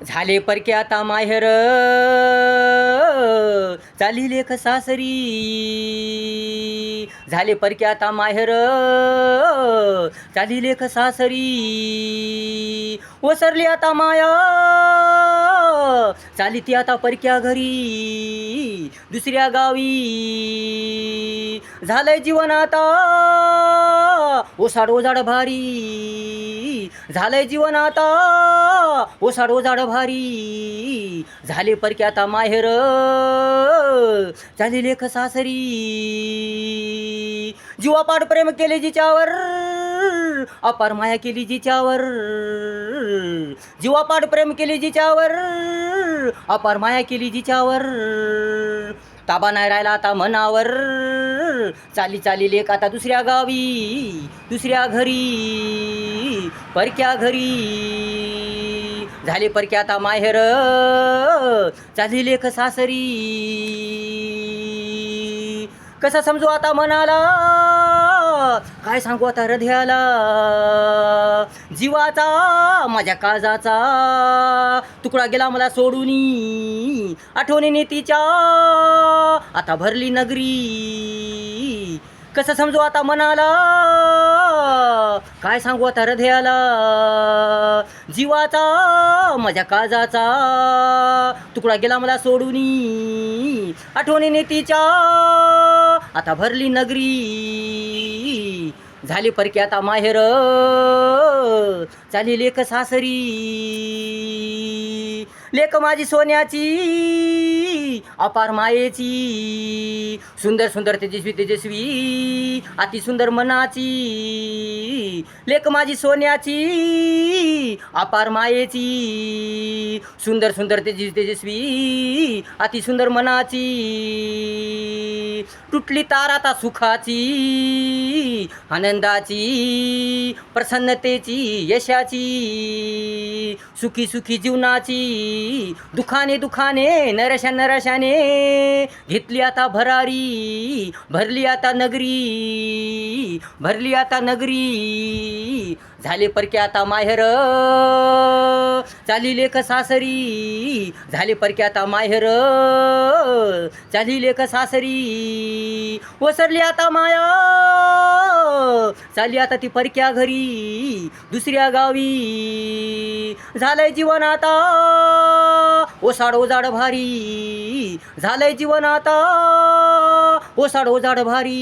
झाले परके आता माहेर, चाली लेख सासरी. झाले परके आता माहेर, चाली लेख सासरी. ओसरली आता माया, चाली ती आता परक्या घरी. दुसऱ्या गावी झालंय जीवन आता, ओसाड ओजाड भारी. झालंय जीवन आता, ओसाड ओजाड भारी. झाले परके आता माहेर, झाली लेख सासरी. जीवापाड प्रेम केले जिच्यावर, अपार माया केली जिच्यावर. जीवापाड प्रेम केले जिच्यावर, अपार माया केली जिच्यावर. ताबा नाही राहिला आता मनावर, चाली चाली लेक आता दुसऱ्या गावी. दुसऱ्या घरी, परक्या घरी. झाले परके आता माहेर, चाली लेख सासरी. कसा समजू आता मनाला, काय सांगू आता हृदयाला. जीवाचा माझ्या काळजाचा तुकडा गेला मला सोडूनी. आठवणीने तिच्या आता भरली नगरी. कसं समजू आता मनाला, काय सांगू आता हृदयाला. जीवाचा माझ्या काळजाचा तुकडा गेला मला सोडूनी. आठवणीने तिच्या आता भरली नगरी. झाली परके आता माहेर, चाली लेख सासरी. लेख माझी सोन्याची, अपार मायेची. सुंदर सुंदर तेजस्वी तेजस्वी, अति सुंदर मनाची. लेख माझी सोन्याची, अपार मायेची. सुंदर सुंदर तेजस्वी तेजस्वी, अति सुंदर मनाची. तुटली तार आता सुखाची, आनंदाची, प्रसन्नतेची, यशाची. सुखी सुखी जीवनाची. दुखाने दुखाने नरशा नरशाने घेतली आता भरारी. भरली आता नगरी, भरली आता नगरी. झाले परके आता माहेर, चाली लेख सासरी. झाले परके आता माहेर, चाली लेख सासरी. ओसरली आता माया, चाली आता ती परक्या घरी. दुसऱ्या गावी झालंय जीवन आता, ओसाड ओजाड भारी. झालंय जीवन आता, ओसाड ओजाड भारी.